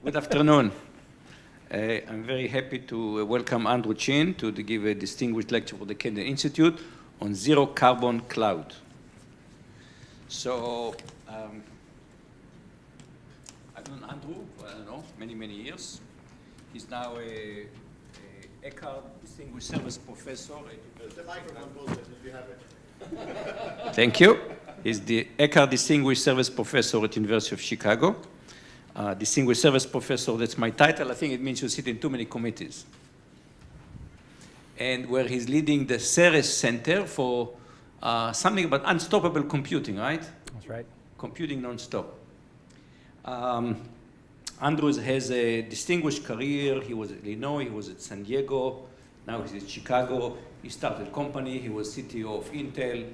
Good afternoon. I'm very happy to welcome Andrew Chien to give a distinguished lecture for the Canadian Institute on ZeroCarbon Cloud. So, I've known Andrew for, I don't know, many years. He's now a Eckhart Distinguished Service Professor. The microphone goes if you have it. Thank you. He's the Eckhart Distinguished Service Professor at University of Chicago. Distinguished Service Professor, that's my title. I think it means you sit in too many committees. And where he's leading the Ceres Center for something about unstoppable computing, right? That's right. Computing non-stop. Andrew has a distinguished career. He was at Illinois, he was at San Diego, now he's at Chicago. He started a company, he was CTO of Intel.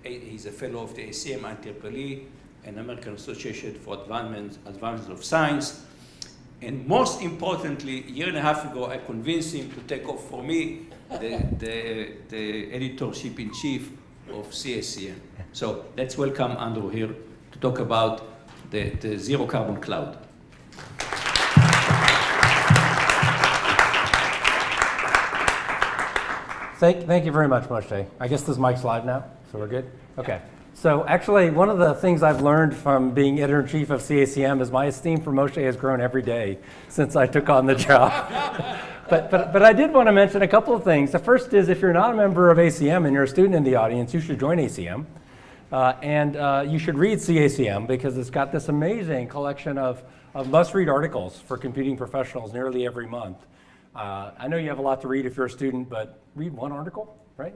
He's a fellow of the ACM IEEE, an American Association for Advancement of Science. And most importantly, a year and a half ago, I convinced him to take off for me the editorship-in-chief of CACM. So let's welcome Andrew here to talk about the ZeroCarbon Cloud. Thank you very much, Moshe. I guess this mic's live now, so we're good? Okay. So actually, one of the things I've learned from being editor-in-chief of CACM is my esteem for Moshe has grown every day since I took on the job. But I did want to mention a couple of things. The first is, if you're not a member of ACM and you're a student in the audience, you should join ACM. And you should read CACM because it's got this amazing collection of must-read articles for computing professionals nearly every month. I know you have a lot to read if you're a student, but read one article, right?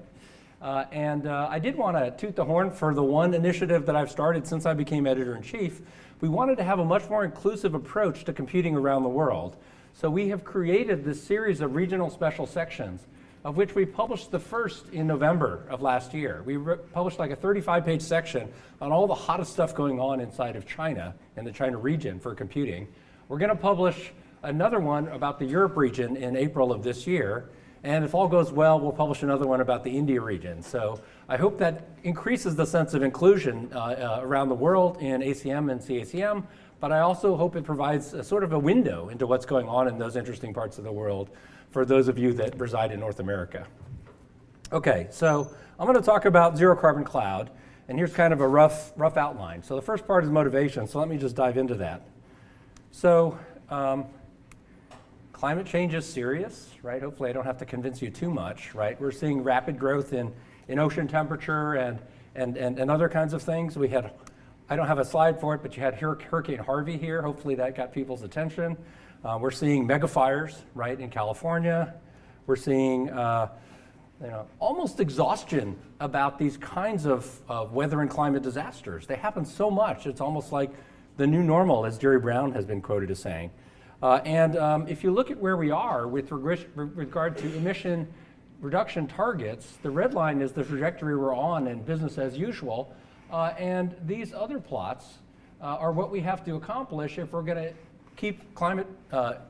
And I did want to toot the horn for the one initiative that I've started since I became editor-in-chief. We wanted to have a much more inclusive approach to computing around the world. So we have created this series of regional special sections, of which we published the first in November of last year. We published like a 35-page section on all the hottest stuff going on inside of China and the China region for computing. We're going to publish another one about the Europe region in April of this year. And if all goes well, we'll publish another one about the India region. So I hope that increases the sense of inclusion around the world in ACM and CACM, but I also hope it provides a sort of a window into what's going on in those interesting parts of the world for those of you that reside in North America. Okay, so I'm going to talk about ZeroCarbon Cloud, and here's kind of a rough outline. So the first part is motivation, so let me just dive into that. So climate change is serious, right? Hopefully I don't have to convince you too much, right? We're seeing rapid growth in ocean temperature and other kinds of things. We had, I don't have a slide for it, but you had Hurricane Harvey here. Hopefully that got people's attention. We're seeing mega fires, right, in California. We're seeing almost exhaustion about these kinds of weather and climate disasters. They happen so much. It's almost like the new normal, as Jerry Brown has been quoted as saying. If you look at where we are with regard to emission reduction targets, the red line is the trajectory we're on in business as usual. And these other plots are what we have to accomplish if we're going to keep climate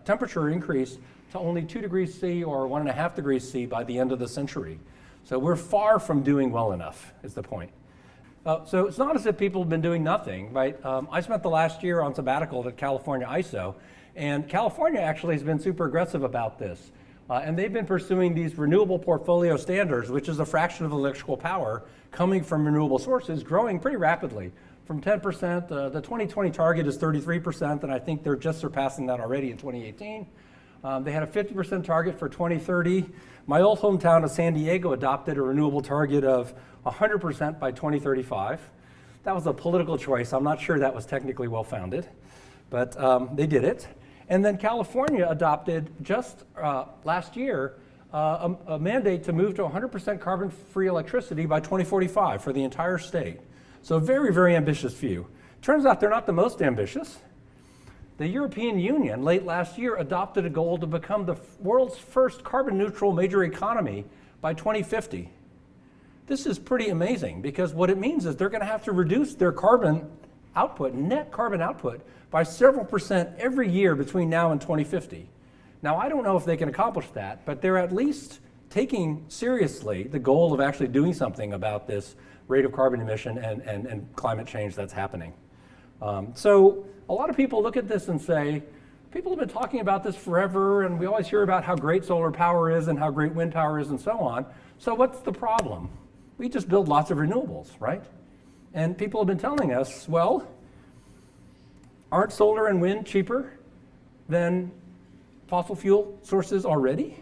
temperature increase to only 2 degrees C or 1.5 degrees C by the end of the century. So we're far from doing well enough, is the point. So it's not as if people have been doing nothing, right? I spent the last year on sabbatical at California ISO, and California actually has been super aggressive about this. And they've been pursuing these renewable portfolio standards, which is a fraction of electrical power coming from renewable sources, growing pretty rapidly. From 10%, the 2020 target is 33%, and I think they're just surpassing that already in 2018. They had a 50% target for 2030. My old hometown of San Diego adopted a renewable target of 100% by 2035. That was a political choice. I'm not sure that was technically well-founded, but they did it. And then California adopted just last year a mandate to move to 100% carbon-free electricity by 2045 for the entire state. So a very, very ambitious view. Turns out they're not the most ambitious. The European Union late last year adopted a goal to become the world's first carbon-neutral major economy by 2050. This is pretty amazing because what it means is they're going to have to reduce their carbon output, net carbon output, by several percent every year between now and 2050. Now, I don't know if they can accomplish that, but they're at least taking seriously the goal of actually doing something about this rate of carbon emission and climate change that's happening. So a lot of people look at this and say, people have been talking about this forever, and we always hear about how great solar power is and how great wind power is and so on. So what's the problem? We just build lots of renewables, right? And people have been telling us, well, aren't solar and wind cheaper than fossil fuel sources already?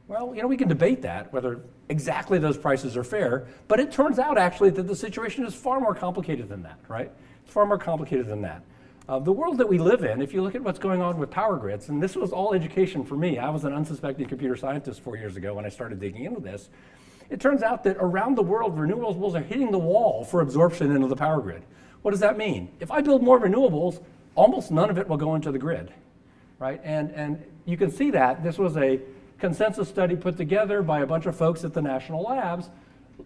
Well, we can debate that, whether exactly those prices are fair, but it turns out actually that the situation is far more complicated than that, right? It's far more complicated than that. The world that we live in, if you look at what's going on with power grids, and this was all education for me. I was an unsuspecting computer scientist 4 years ago when I started digging into this. It turns out that around the world, renewables are hitting the wall for absorption into the power grid. What does that mean? If I build more renewables, almost none of it will go into the grid, right? And you can see that. This was a consensus study put together by a bunch of folks at the national labs.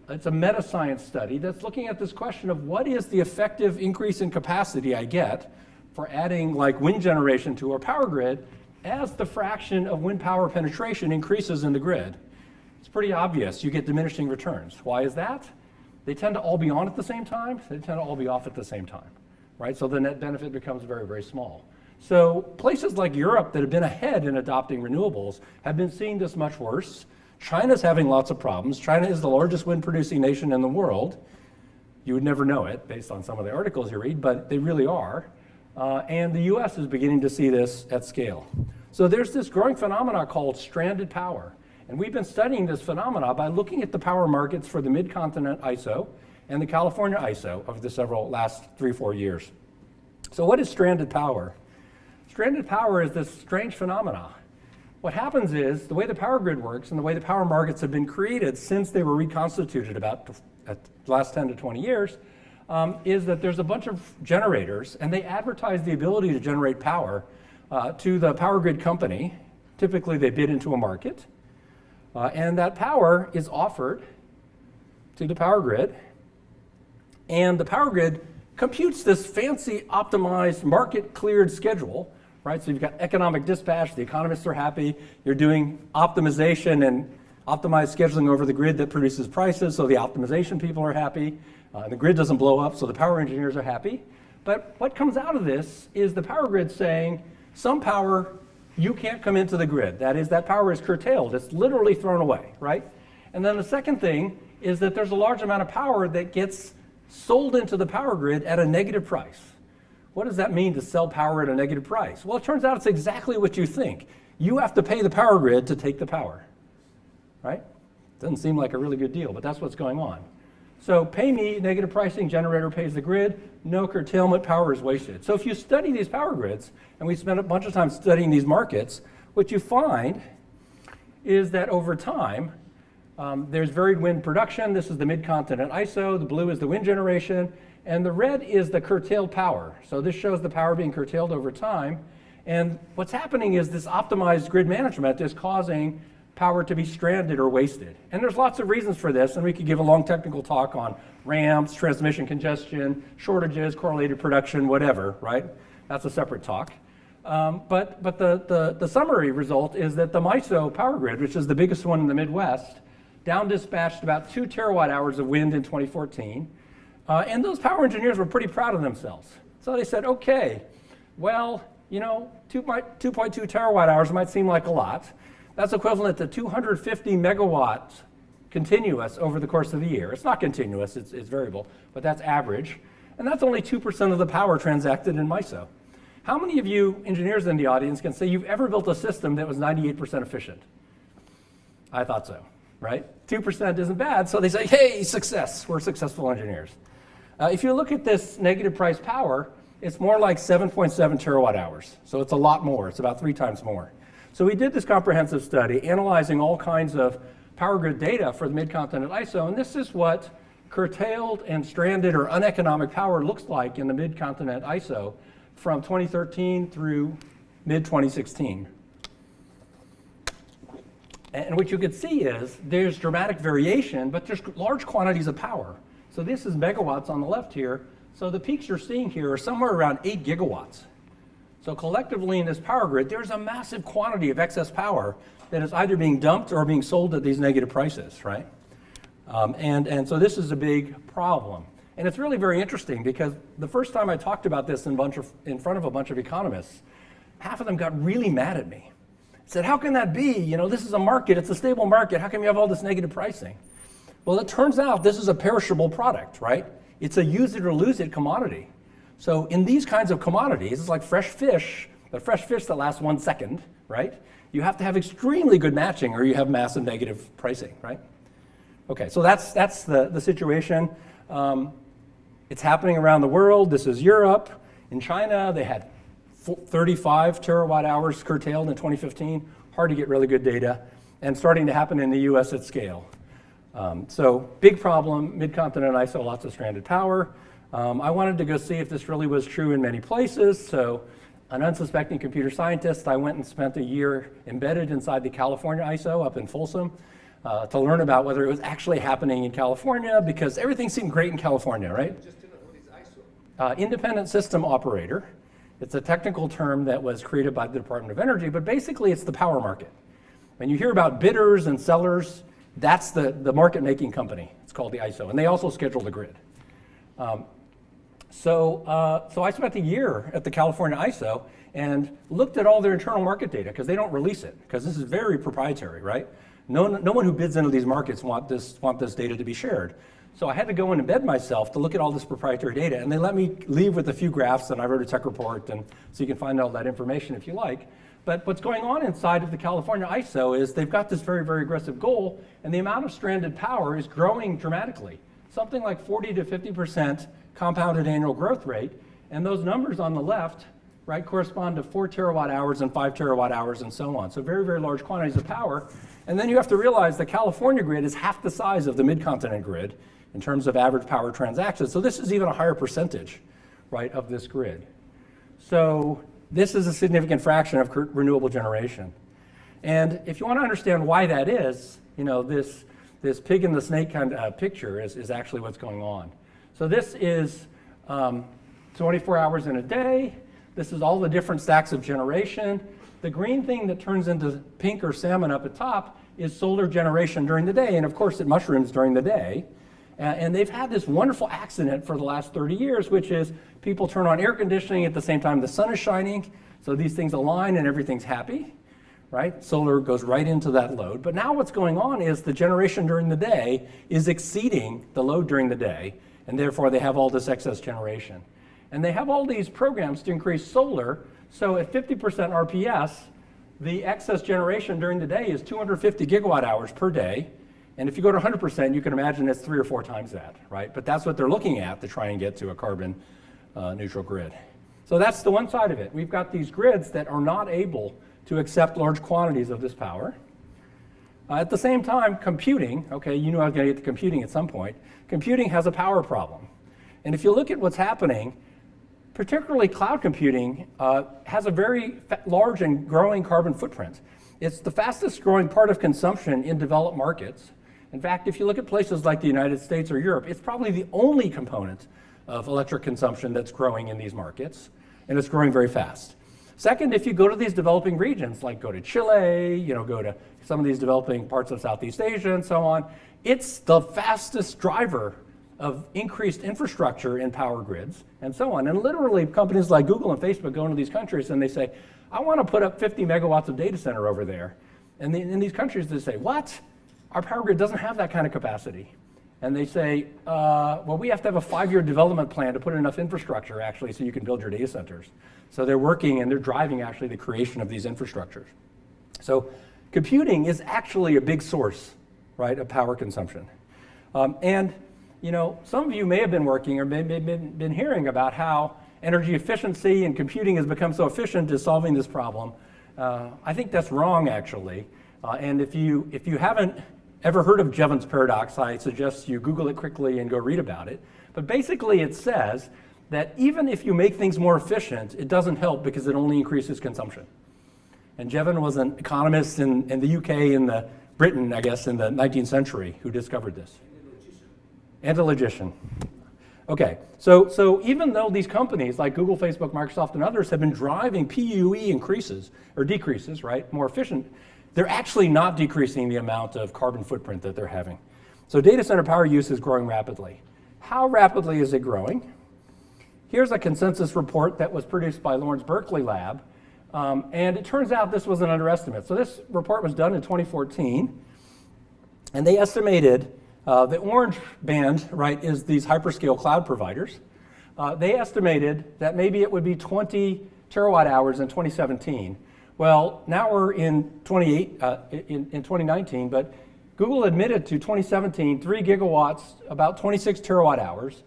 It's a meta-science study that's looking at this question of what is the effective increase in capacity I get for adding like wind generation to our power grid as the fraction of wind power penetration increases in the grid. It's pretty obvious. You get diminishing returns. Why is that? They tend to all be on at the same time. They tend to all be off at the same time, right? So the net benefit becomes very, very small. So places like Europe that have been ahead in adopting renewables have been seeing this much worse. China's having lots of problems. China is the largest wind producing nation in the world. You would never know it based on some of the articles you read, but they really are. And the US is beginning to see this at scale. So there's this growing phenomena called stranded power. And we've been studying this phenomena by looking at the power markets for the mid-continent ISO and the California ISO over the last 3-4 years. So what is stranded power? Stranded power is this strange phenomena. What happens is the way the power grid works and the way the power markets have been created since they were reconstituted about the last 10 to 20 years is that there's a bunch of generators and they advertise the ability to generate power to the power grid company. Typically they bid into a market and that power is offered to the power grid, and the power grid computes this fancy optimized market cleared schedule, right? So you've got economic dispatch, the economists are happy, you're doing optimization and optimized scheduling over the grid that produces prices, so the optimization people are happy, the grid doesn't blow up, so the power engineers are happy. But what comes out of this is the power grid saying, some power, you can't come into the grid. That is, that power is curtailed, it's literally thrown away, right? And then the second thing is that there's a large amount of power that gets sold into the power grid at a negative price. What does that mean to sell power at a negative price? Well, it turns out it's exactly what you think. You have to pay the power grid to take the power, right? Doesn't seem like a really good deal, but that's what's going on. So pay me, negative pricing, generator pays the grid, no curtailment, power is wasted. So if you study these power grids, and we spent a bunch of time studying these markets, what you find is that over time, there's varied wind production. This is the mid-continent ISO, the blue is the wind generation, and the red is the curtailed power. So this shows the power being curtailed over time. And what's happening is this optimized grid management is causing power to be stranded or wasted. And there's lots of reasons for this, and we could give a long technical talk on ramps, transmission congestion, shortages, correlated production, whatever, right? That's a separate talk. But the summary result is that the MISO power grid, which is the biggest one in the Midwest, down dispatched about 2 terawatt-hours of wind in 2014. And those power engineers were pretty proud of themselves. So they said, okay, well, 2.2 terawatt-hours might seem like a lot. That's equivalent to 250 megawatts continuous over the course of the year. It's not continuous, it's variable, but that's average. And that's only 2% of the power transacted in MISO. How many of you engineers in the audience can say you've ever built a system that was 98% efficient? I thought so, right? 2% isn't bad, so they say, hey, success, we're successful engineers. If you look at this negative price power, it's more like 7.7 terawatt-hours. So it's a lot more, it's about 3 times more. So we did this comprehensive study analyzing all kinds of power grid data for the mid-continent ISO, and this is what curtailed and stranded or uneconomic power looks like in the mid-continent ISO from 2013 through mid-2016. And what you can see is there's dramatic variation, but there's large quantities of power. So this is megawatts on the left here. So the peaks you're seeing here are somewhere around 8 gigawatts. So collectively in this power grid, there's a massive quantity of excess power that is either being dumped or being sold at these negative prices, right? And so this is a big problem. And it's really very interesting because the first time I talked about this in front of a bunch of economists, half of them got really mad at me. Said, how can that be? You know, this is a market, it's a stable market. How come you have all this negative pricing? Well, it turns out this is a perishable product, right? It's a use it or lose it commodity. So in these kinds of commodities, it's like fresh fish, but fresh fish that lasts 1 second, right? You have to have extremely good matching or you have massive negative pricing, right? Okay, so that's the situation. It's happening around the world. This is Europe. In China, they had 35 terawatt hours curtailed in 2015. Hard to get really good data. And starting to happen in the US at scale. So big problem, mid-continent ISO, lots of stranded power. I wanted to go see if this really was true in many places. So an unsuspecting computer scientist, I went and spent a year embedded inside the California ISO up in Folsom to learn about whether it was actually happening in California, because everything seemed great in California, right? Just to know, what is ISO? Independent System Operator. It's a technical term that was created by the Department of Energy, but basically it's the power market. When you hear about bidders and sellers, that's the market-making company. It's called the ISO, and they also schedule the grid. So I spent a year at the California ISO and looked at all their internal market data, because they don't release it, because this is very proprietary, right? No one who bids into these markets want this data to be shared. So I had to go and embed myself to look at all this proprietary data, and they let me leave with a few graphs, and I wrote a tech report, and so you can find all that information if you like. But what's going on inside of the California ISO is they've got this very, very aggressive goal, and the amount of stranded power is growing dramatically. Something like 40 to 50% compounded annual growth rate, and those numbers on the left, right, correspond to 4 terawatt hours and 5 terawatt hours and so on. So very, very large quantities of power. And then you have to realize the California grid is half the size of the mid-continent grid in terms of average power transactions. So this is even a higher percentage, right, of this grid. So this is a significant fraction of renewable generation. And if you want to understand why that is, you know, this pig in the snake kind of picture is actually what's going on. So this is 24 hours in a day. This is all the different stacks of generation. The green thing that turns into pink or salmon up at top is solar generation during the day, and of course it mushrooms during the day. And they've had this wonderful accident for the last 30 years, which is people turn on air conditioning at the same time the sun is shining, so these things align and everything's happy, right? Solar goes right into that load. But now what's going on is the generation during the day is exceeding the load during the day, and therefore they have all this excess generation. And they have all these programs to increase solar, so at 50% RPS, the excess generation during the day is 250 gigawatt hours per day. And if you go to 100%, you can imagine it's 3 or 4 times that, right? But that's what they're looking at to try and get to a carbon neutral grid. So that's the one side of it. We've got these grids that are not able to accept large quantities of this power. At the same time, computing, okay, you know I was going to get to computing at some point. Computing has a power problem. And if you look at what's happening, particularly cloud computing has a very large and growing carbon footprint. It's the fastest growing part of consumption in developed markets. In fact, if you look at places like the United States or Europe, it's probably the only component of electric consumption that's growing in these markets, and it's growing very fast. Second, if you go to these developing regions, like go to Chile, you know, go to some of these developing parts of Southeast Asia and so on, it's the fastest driver of increased infrastructure in power grids and so on. And literally companies like Google and Facebook go into these countries and they say, I want to put up 50 megawatts of data center over there. And in these countries they say, what? Our power grid doesn't have that kind of capacity. And they say, well, we have to have a 5-year development plan to put enough infrastructure actually so you can build your data centers. So they're working and they're driving actually the creation of these infrastructures. So computing is actually a big source, right, of power consumption. And you know, some of you may have been working or been hearing about how energy efficiency and computing has become so efficient at solving this problem. I think that's wrong, actually. And if you haven't ever heard of Jevons paradox, I suggest you Google it quickly and go read about it. But basically it says that even if you make things more efficient, it doesn't help because it only increases consumption. And Jevons was an economist in the UK, in Britain, I guess, in the 19th century who discovered this. And a logician. Okay, so even though these companies like Google, Facebook, Microsoft, and others have been driving PUE increases, or decreases, right, more efficient, they're actually not decreasing the amount of carbon footprint that they're having. So data center power use is growing rapidly. how rapidly is it growing? Here's a consensus report that was produced by Lawrence Berkeley Lab, and it turns out this was an underestimate. So this report was done in 2014, and they estimated, the orange band, right, is these hyperscale cloud providers. They estimated that maybe it would be 20 terawatt hours in 2017. Well, now we're in 2019, but Google admitted to 2017, 3 gigawatts, about 26 terawatt hours,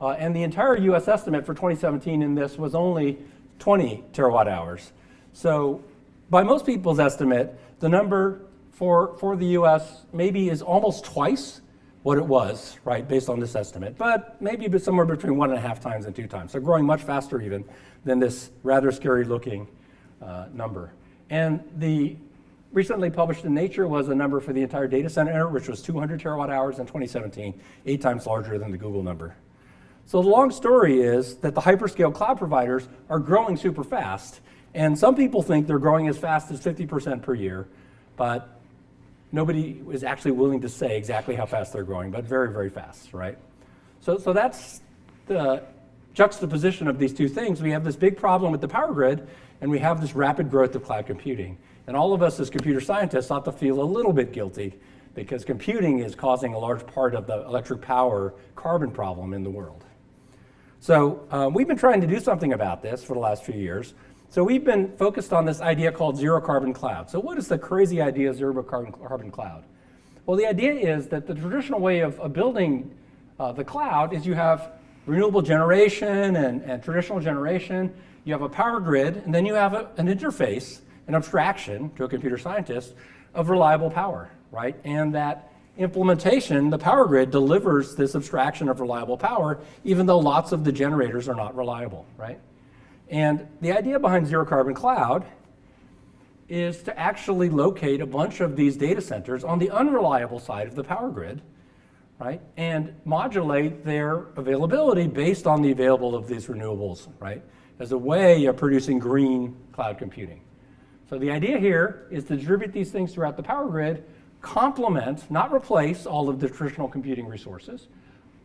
and the entire US estimate for 2017 in this was only 20 terawatt hours. So by most people's estimate, the number for the US maybe is almost twice what it was, right, based on this estimate, but maybe somewhere between 1.5 times and 2 times. So growing much faster even than this rather scary looking number. And the recently published in Nature was a number for the entire data center, which was 200 terawatt hours in 2017, 8 times larger than the Google number. So the long story is that the hyperscale cloud providers are growing super fast. And some people think they're growing as fast as 50% per year, but nobody is actually willing to say exactly how fast they're growing, but very, very fast, right? So that's the juxtaposition of these two things. We have this big problem with the power grid, and we have this rapid growth of cloud computing. And all of us as computer scientists ought to feel a little bit guilty because computing is causing a large part of the electric power carbon problem in the world. So we've been trying to do something about this for the last few years. So we've been focused on this idea called ZeroCarbon Cloud. So what is the crazy idea of ZeroCarbon Cloud? Well, the idea is that the traditional way of building the cloud is you have renewable generation and traditional generation. You have a power grid, and then you have an interface, an abstraction to a computer scientist of reliable power, right? And that implementation, the power grid, delivers this abstraction of reliable power, even though lots of the generators are not reliable, right? And the idea behind ZeroCarbon Cloud is to actually locate a bunch of these data centers on the unreliable side of the power grid, right? And modulate their availability based on the availability of these renewables, right? As a way of producing green cloud computing. So the idea here is to distribute these things throughout the power grid, complement, not replace, all of the traditional computing resources,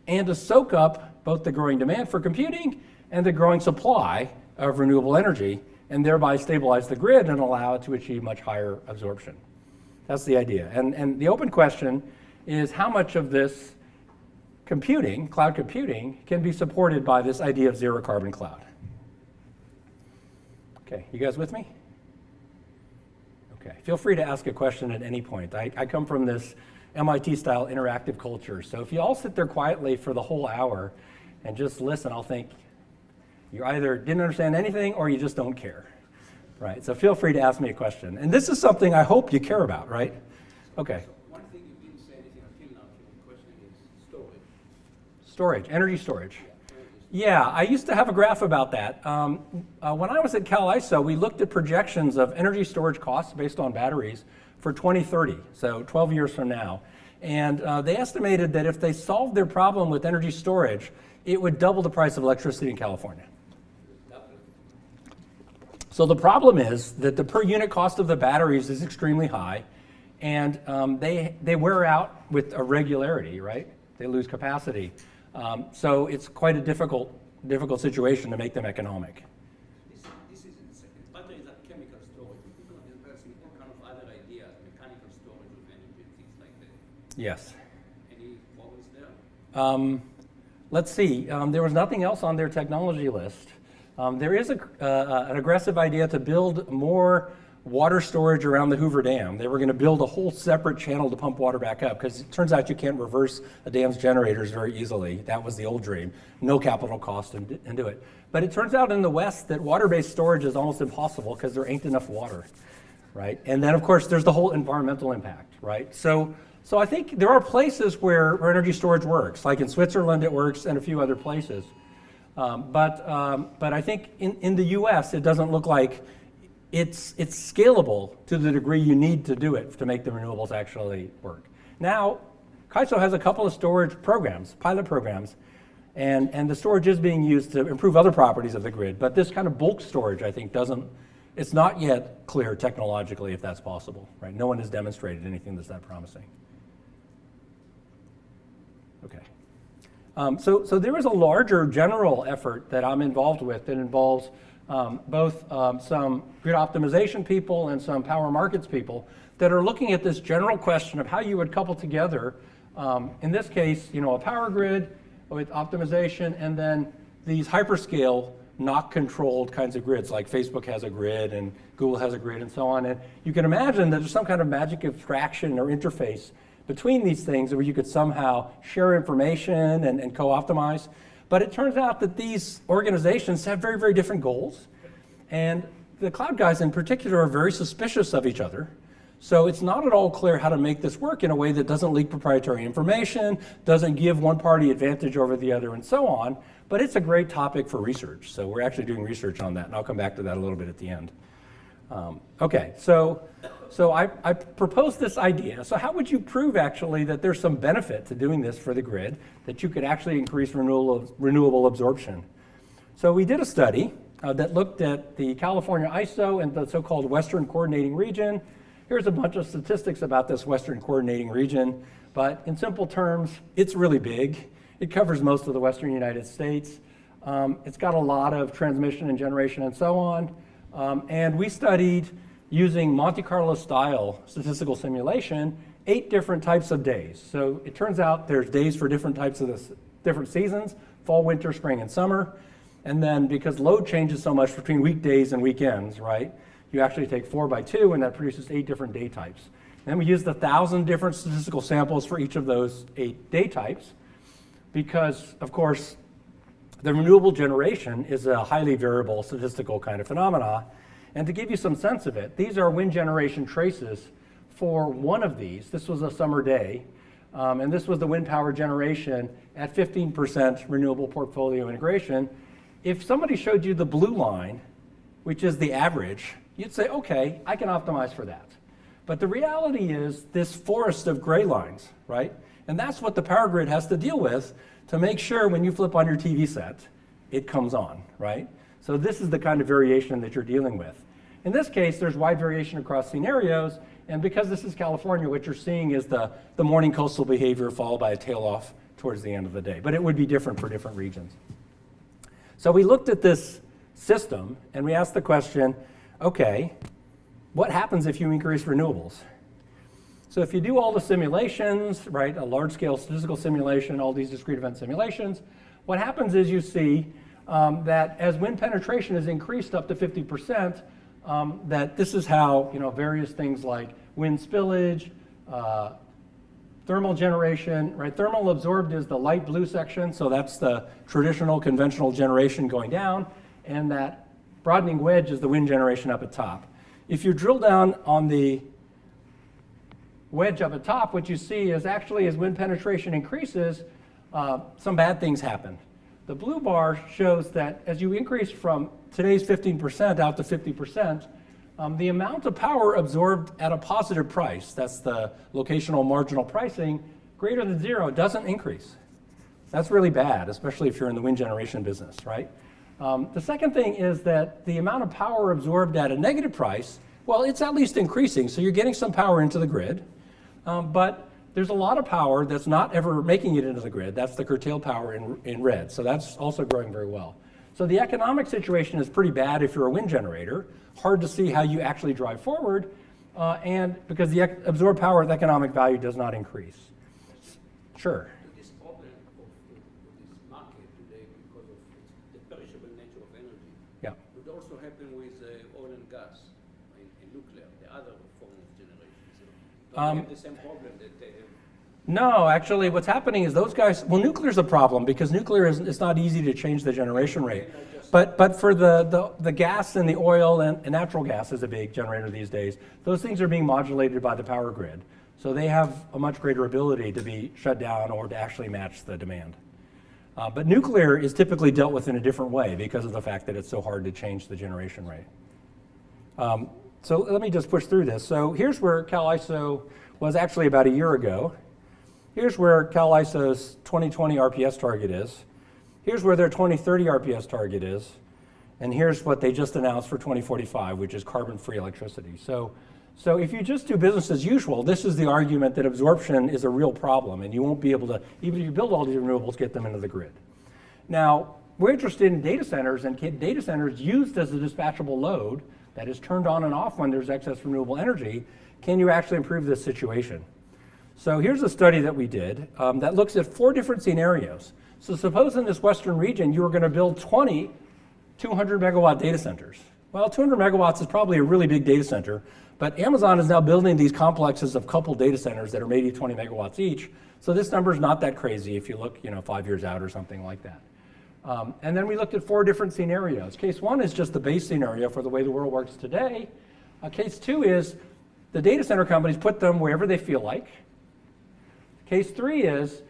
and to soak up both the growing demand for computing and the growing supply of renewable energy, and thereby stabilize the grid and allow it to achieve much higher absorption. That's the idea. And the open question is how much of this computing, cloud computing, can be supported by this idea of ZeroCarbon Cloud? Okay, you guys with me? Okay, feel free to ask a question at any point. I come from this MIT-style interactive culture, so if you all sit there quietly for the whole hour and just listen, I'll think you either didn't understand anything or you just don't care, right? So feel free to ask me a question. And this is something I hope you care about, right? Okay. So one thing you didn't say anything until now, the question is storage. Storage, energy storage. Yeah, I used to have a graph about that. When I was at Cal ISO, we looked at projections of energy storage costs based on batteries for 2030, so 12 years from now. And they estimated that if they solved their problem with energy storage, it would double the price of electricity in California. So the problem is that the per unit cost of the batteries is extremely high, and they wear out with a regularity, right? They lose capacity. So it's quite a difficult situation to make them economic. This is batteries are chemical storage. People are developing all kind of other ideas, mechanical storage of energy, things like that. Yes. Any problems there? Let's see. There was nothing else on their technology list. There is an aggressive idea to build more water storage around the Hoover Dam. They were going to build a whole separate channel to pump water back up because it turns out you can't reverse a dam's generators very easily. That was the old dream. No capital cost and do it. But it turns out in the West that water-based storage is almost impossible because there ain't enough water, right? And then, of course, there's the whole environmental impact, right? So I think there are places where energy storage works, like in Switzerland it works and a few other places. But I think in the US it doesn't look like it's scalable to the degree you need to do it to make the renewables actually work. Now, CAISO has a couple of storage programs, pilot programs, and the storage is being used to improve other properties of the grid, but this kind of bulk storage, I think, it's not yet clear technologically if that's possible, right? No one has demonstrated anything that's that promising. Okay. So there is a larger general effort that I'm involved with that involves both some grid optimization people and some power markets people that are looking at this general question of how you would couple together, in this case, a power grid with optimization, and then these hyperscale NOC-controlled kinds of grids, like Facebook has a grid and Google has a grid and so on. And you can imagine that there's some kind of magic abstraction or interface between these things where you could somehow share information and co-optimize. But it turns out that these organizations have very, very different goals. And the cloud guys in particular are very suspicious of each other. So it's not at all clear how to make this work in a way that doesn't leak proprietary information, doesn't give one party advantage over the other, and so on. But it's a great topic for research. So we're actually doing research on that, and I'll come back to that a little bit at the end. Okay, so I proposed this idea. So how would you prove actually that there's some benefit to doing this for the grid, that you could actually increase renewable absorption? So we did a study that looked at the California ISO and the so-called Western Coordinating Region. Here's a bunch of statistics about this Western Coordinating Region, but in simple terms, it's really big. It covers most of the Western United States. It's got a lot of transmission and generation and so on. And we studied, using Monte Carlo style statistical simulation, 8 different types of days. So it turns out there's days for different types of different seasons, fall, winter, spring, and summer. And then because load changes so much between weekdays and weekends, right? You actually take 4 by 2, and that produces 8 different day types. Then we used 1,000 different statistical samples for each of those 8 day types, because, of course, the renewable generation is a highly variable statistical kind of phenomena. And to give you some sense of it, these are wind generation traces for one of these. This was a summer day, and this was the wind power generation at 15% renewable portfolio integration. If somebody showed you the blue line, which is the average, you'd say, okay, I can optimize for that. But the reality is this forest of gray lines, right? And that's what the power grid has to deal with to make sure when you flip on your TV set, it comes on, right? So this is the kind of variation that you're dealing with. In this case, there's wide variation across scenarios, and because this is California, what you're seeing is the morning coastal behavior followed by a tail off towards the end of the day. But it would be different for different regions. So we looked at this system, and we asked the question, okay, what happens if you increase renewables? So if you do all the simulations, right, a large-scale statistical simulation, all these discrete event simulations, what happens is you see that as wind penetration is increased up to 50%, that this is how various things like wind spillage, thermal generation, right? Thermal absorbed is the light blue section, so that's the traditional conventional generation going down, and that broadening wedge is the wind generation up at top. If you drill down on the wedge up at top, what you see is actually as wind penetration increases, some bad things happen. The blue bar shows that as you increase from today's 15% out to 50%, the amount of power absorbed at a positive price, that's the locational marginal pricing, greater than 0 doesn't increase. That's really bad, especially if you're in the wind generation business, right? The second thing is that the amount of power absorbed at a negative price, well, it's at least increasing, so you're getting some power into the grid, but there's a lot of power that's not ever making it into the grid. That's the curtailed power in red, so that's also growing very well. So the economic situation is pretty bad if you're a wind generator. Hard to see how you actually drive forward, and because the absorbed power of economic value does not increase. Sure. This problem of this market today, because of the perishable nature of energy, Yeah. would also happen with oil and gas and nuclear, the other form of generation. So don't they have the same problem that they have? No, actually, what's happening is those guys, well, nuclear's a problem because nuclear is, it's not easy to change the generation rate. But for the gas and the oil and natural gas is a big generator these days, those things are being modulated by the power grid. So they have a much greater ability to be shut down or to actually match the demand. But nuclear is typically dealt with in a different way because of the fact that it's so hard to change the generation rate. So let me just push through this. So here's where CalISO was actually about a year ago. Here's where CalISO's 2020 RPS target is. Here's where their 2030 RPS target is. And here's what they just announced for 2045, which is carbon-free electricity. So So if you just do business as usual, this is the argument that absorption is a real problem, and you won't be able to, even if you build all these renewables, get them into the grid. Now, we're interested in data centers, and data centers used as a dispatchable load that is turned on and off when there's excess renewable energy. Can you actually improve this situation? So here's a study that we did that looks at 4 different scenarios. So suppose in this western region you were going to build 20 200 megawatt data centers. Well, 200 megawatts is probably a really big data center, but Amazon is now building these complexes of coupled data centers that are maybe 20 megawatts each. So this number is not that crazy if you look 5 years out or something like that. And then we looked at 4 different scenarios. Case 1 is just the base scenario for the way the world works today. Case 2 is the data center companies put them wherever they feel like. Case 3 is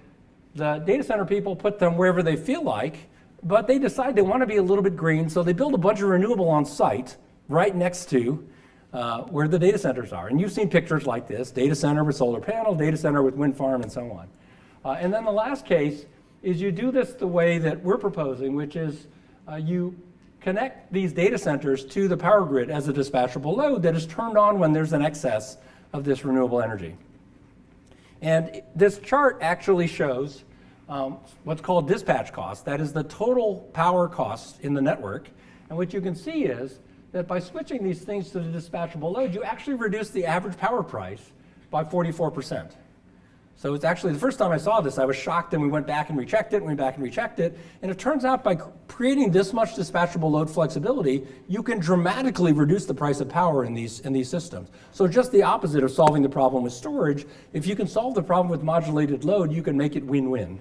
the data center people put them wherever they feel like, but they decide they want to be a little bit green, so they build a bunch of renewable on site right next to where the data centers are. And you've seen pictures like this, data center with solar panel, data center with wind farm, and so on. And then the last case is you do this the way that we're proposing, which is you connect these data centers to the power grid as a dispatchable load that is turned on when there's an excess of this renewable energy. And this chart actually shows what's called dispatch cost. That is the total power cost in the network. And what you can see is that by switching these things to the dispatchable load, you actually reduce the average power price by 44%. So it's actually, the first time I saw this, I was shocked, and we went back and rechecked it, and it turns out by creating this much dispatchable load flexibility, you can dramatically reduce the price of power in these systems. So just the opposite of solving the problem with storage, if you can solve the problem with modulated load, you can make it win-win.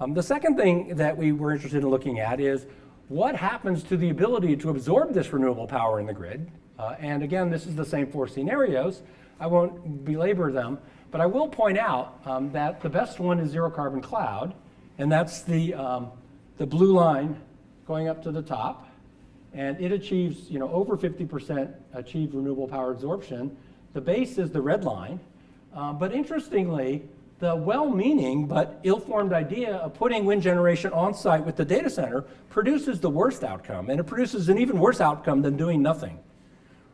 The second thing that we were interested in looking at is what happens to the ability to absorb this renewable power in the grid. And again, this is the same 4 scenarios. I won't belabor them. But I will point out that the best one is ZeroCarbon Cloud, and that's the blue line going up to the top, and it achieves over 50% achieved renewable power absorption. The base is the red line, but interestingly, the well-meaning but ill-formed idea of putting wind generation on site with the data center produces the worst outcome, and it produces an even worse outcome than doing nothing.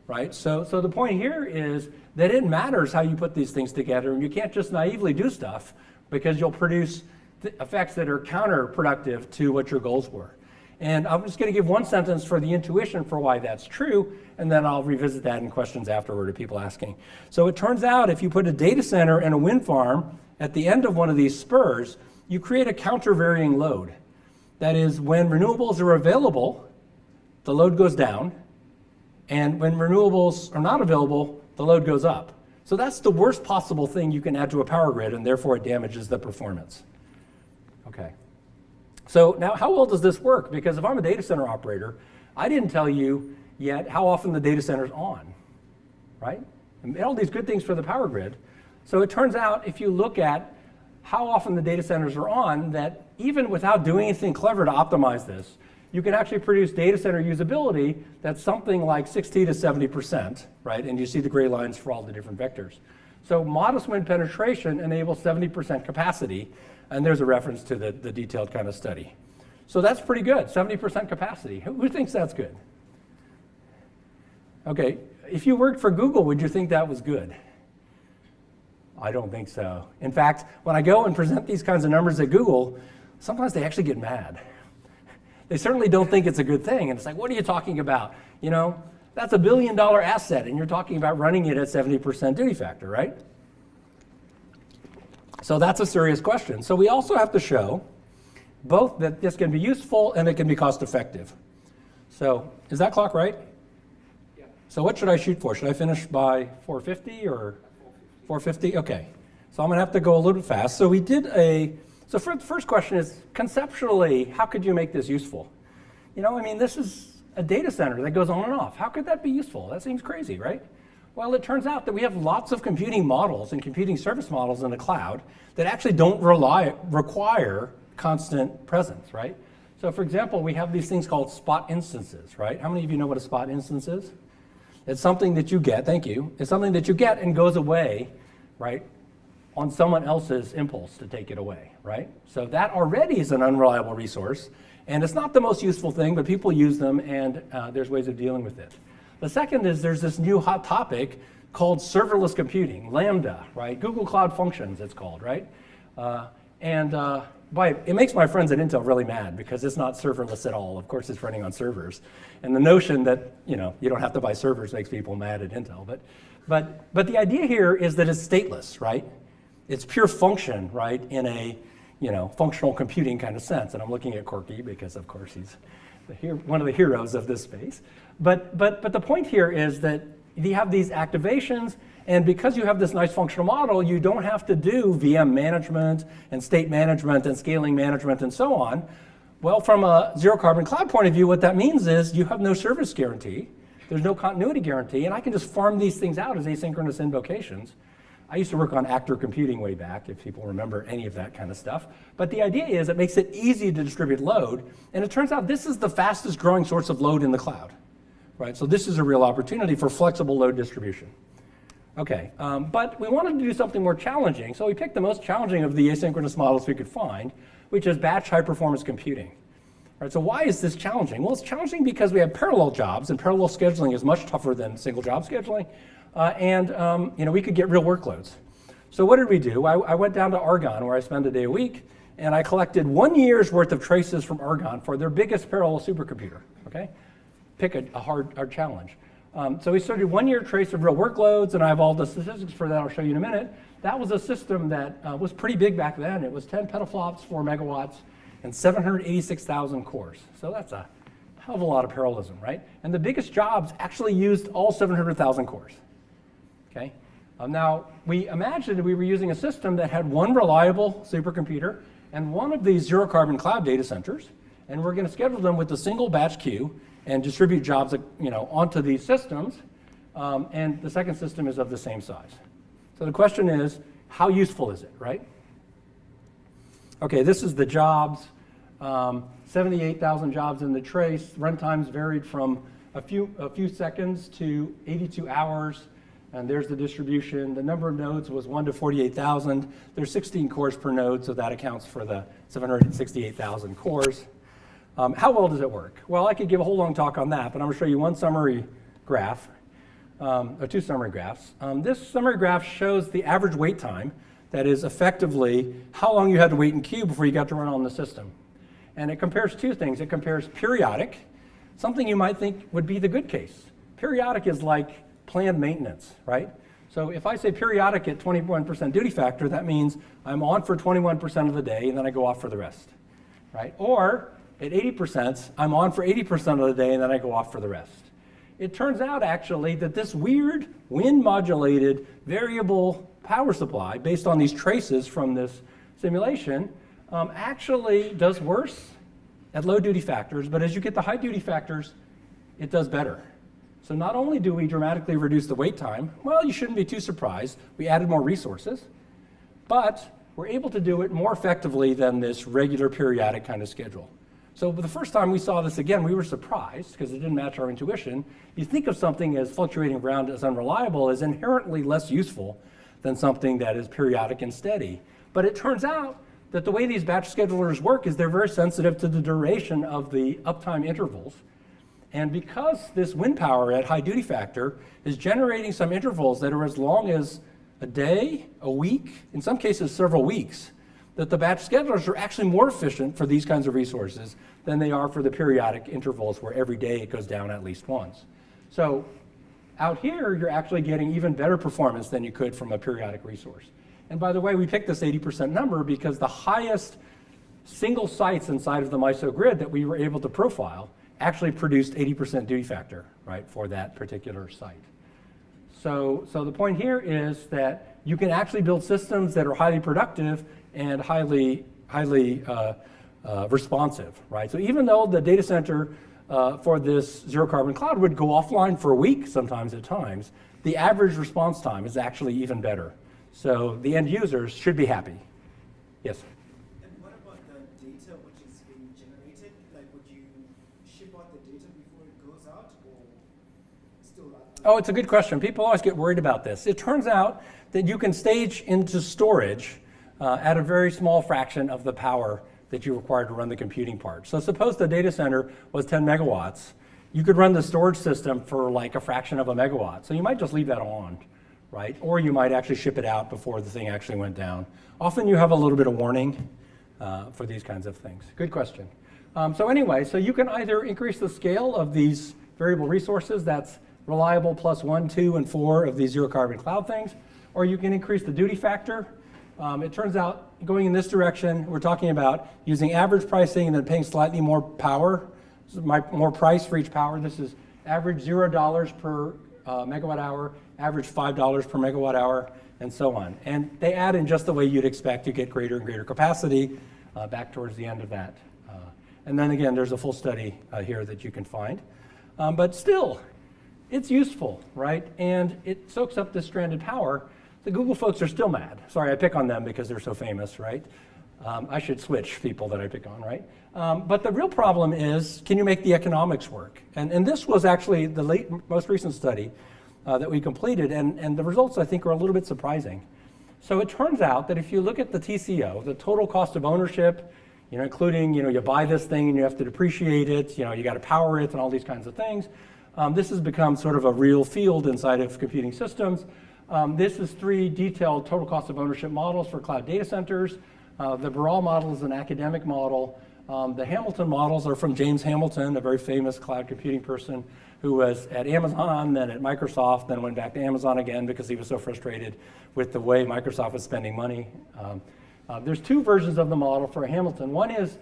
Right? So the point here is that it matters how you put these things together, and you can't just naively do stuff because you'll produce effects that are counterproductive to what your goals were. And I'm just going to give one sentence for the intuition for why that's true, and then I'll revisit that in questions afterward of people asking. So it turns out if you put a data center and a wind farm at the end of one of these spurs, you create a countervarying load. That is, when renewables are available, the load goes down. And when renewables are not available, the load goes up. So that's the worst possible thing you can add to a power grid, and therefore it damages the performance. Okay. So now how well does this work? Because if I'm a data center operator, I didn't tell you yet how often the data center's on, right? And all these good things for the power grid. So it turns out if you look at how often the data centers are on, that even without doing anything clever to optimize this, you can actually produce data center usability that's something like 60 to 70%, right? And you see the gray lines for all the different vectors. So modest wind penetration enables 70% capacity, and there's a reference to the detailed kind of study. So that's pretty good, 70% capacity. Who thinks that's good? Okay, if you worked for Google, would you think that was good? I don't think so. In fact, when I go and present these kinds of numbers at Google, sometimes they actually get mad. They certainly don't think it's a good thing. And it's like, what are you talking about? That's $1 billion asset, and you're talking about running it at 70% duty factor, right? So that's a serious question. So we also have to show both that this can be useful and it can be cost effective. So is that clock right? Yeah. So what should I shoot for? Should I finish by 4:50 or 4:50? Okay. So I'm going to have to go a little bit fast. So we did So for the first question is, conceptually, how could you make this useful? This is a data center that goes on and off. How could that be useful? That seems crazy, right? Well, it turns out that we have lots of computing models and computing service models in the cloud that actually don't require constant presence, right? So for example, we have these things called spot instances, right? How many of you know what a spot instance is? It's something that you get, thank you. It's something that you get and goes away, right? On someone else's impulse to take it away, right? So that already is an unreliable resource, and it's not the most useful thing, but people use them, and there's ways of dealing with it. The second is there's this new hot topic called serverless computing, Lambda, right? Google Cloud Functions, it's called, right? It makes my friends at Intel really mad because it's not serverless at all. Of course, it's running on servers. And the notion that you don't have to buy servers makes people mad at Intel. But the idea here is that it's stateless, right? It's pure function, right, in a functional computing kind of sense. And I'm looking at Corky because, of course, he's one of the heroes of this space. But the point here is that you have these activations, and because you have this nice functional model, you don't have to do VM management and state management and scaling management and so on. Well, from a ZeroCarbon Cloud point of view, what that means is you have no service guarantee, there's no continuity guarantee, and I can just farm these things out as asynchronous invocations. I used to work on actor computing way back, if people remember any of that kind of stuff. But the idea is it makes it easy to distribute load, and it turns out this is the fastest growing source of load in the cloud. Right, so this is a real opportunity for flexible load distribution. Okay, but we wanted to do something more challenging, so we picked the most challenging of the asynchronous models we could find, which is batch high-performance computing. Right, so why is this challenging? Well, it's challenging because we have parallel jobs, and parallel scheduling is much tougher than single job scheduling, and we could get real workloads. So what did we do? I went down to Argonne, where I spend a day a week, and I collected 1 year's worth of traces from Argonne for their biggest parallel supercomputer. Okay. Pick a hard challenge. So we started 1 year trace of real workloads, and I have all the statistics for that I'll show you in a minute. That was a system that was pretty big back then. It was 10 petaflops, 4 megawatts, and 786,000 cores. So that's a hell of a lot of parallelism, right? And the biggest jobs actually used all 700,000 cores. Okay. Now, we imagined we were using a system that had one reliable supercomputer and one of these ZeroCarbon Cloud data centers, and we're going to schedule them with a single batch queue and distribute jobs onto these systems, and the second system is of the same size. So the question is, how useful is it, right? Okay, this is the jobs, 78,000 jobs in the trace. Runtimes varied from a few seconds to 82 hours, and there's the distribution. The number of nodes was 1 to 48,000. There's 16 cores per node, so that accounts for the 768,000 cores. How well does it work? Well, I could give a whole long talk on that, but I'm going to show you one summary graph, or two summary graphs. This summary graph shows the average wait time, that is effectively how long you had to wait in queue before you got to run on the system. And it compares two things. It compares periodic, something you might think would be the good case. Periodic is like planned maintenance, right? So if I say periodic at 21% duty factor, that means I'm on for 21% of the day, and then I go off for the rest, right? Or at 80%, I'm on for 80% of the day, and then I go off for the rest. It turns out, actually, that this weird wind-modulated variable power supply, based on these traces from this simulation, actually does worse at low duty factors, but as you get the high duty factors, it does better. So not only do we dramatically reduce the wait time, well, you shouldn't be too surprised. We added more resources, but we're able to do it more effectively than this regular periodic kind of schedule. So the first time we saw this again, we were surprised because it didn't match our intuition. You think of something as fluctuating around as unreliable as inherently less useful than something that is periodic and steady. But it turns out that the way these batch schedulers work is they're very sensitive to the duration of the uptime intervals. And because this wind power at high duty factor is generating some intervals that are as long as a day, a week, in some cases several weeks, that the batch schedulers are actually more efficient for these kinds of resources than they are for the periodic intervals where every day it goes down at least once. So out here, you're actually getting even better performance than you could from a periodic resource. And by the way, we picked this 80% number because the highest single sites inside of the MISO grid that we were able to profile actually produced 80% duty factor, right, for that particular site. So the point here is that you can actually build systems that are highly productive and highly responsive, right? So even though the data center for this ZeroCarbon Cloud would go offline for a week sometimes at times, the average response time is actually even better. So the end users should be happy. Yes? And what about the data which is being generated? Like, would you ship out the data before it goes out, or still? Oh, it's a good question. People always get worried about this. It turns out that you can stage into storage at a very small fraction of the power that you require to run the computing part. So suppose the data center was 10 megawatts, you could run the storage system for like a fraction of a megawatt. So you might just leave that on, right? Or you might actually ship it out before the thing actually went down. Often you have a little bit of warning for these kinds of things. Good question. So anyway, so you can either increase the scale of these variable resources, that's reliable plus 1, 2, and 4 of these zero-carbon cloud things, or you can increase the duty factor. It turns out, going in this direction, we're talking about using average pricing and then paying slightly more power, more price for each power. This is average $0 per megawatt hour, average $5 per megawatt hour, and so on. And they add in just the way you'd expect to get greater and greater capacity back towards the end of that. And then again, there's a full study here that you can find. But still, it's useful, right? And it soaks up this stranded power. The Google folks are still mad. Sorry, I pick on them because they're so famous, right? I should switch people that I pick on, right? But the real problem is, can you make the economics work? And this was actually the most recent study that we completed, and the results, I think, are a little bit surprising. So it turns out that if you look at the TCO, the total cost of ownership, including, you buy this thing and you have to depreciate it, you got to power it and all these kinds of things. This has become sort of a real field inside of computing systems. This is 3 detailed total cost of ownership models for cloud data centers. The Burrell model is an academic model. The Hamilton models are from James Hamilton, a very famous cloud computing person who was at Amazon, then at Microsoft, then went back to Amazon again because he was so frustrated with the way Microsoft was spending money. There's 2 versions of the model for Hamilton. One is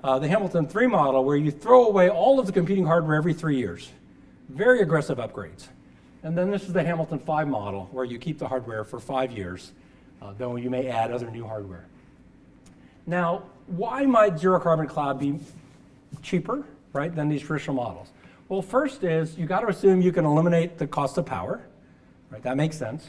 the Hamilton 3 model, where you throw away all of the computing hardware every 3 years. Very aggressive upgrades. And then this is the Hamilton 5 model, where you keep the hardware for 5 years, though you may add other new hardware. Now, why might zero-carbon cloud be cheaper, right, than these traditional models? Well, first is you got to assume you can eliminate the cost of power, right? That makes sense.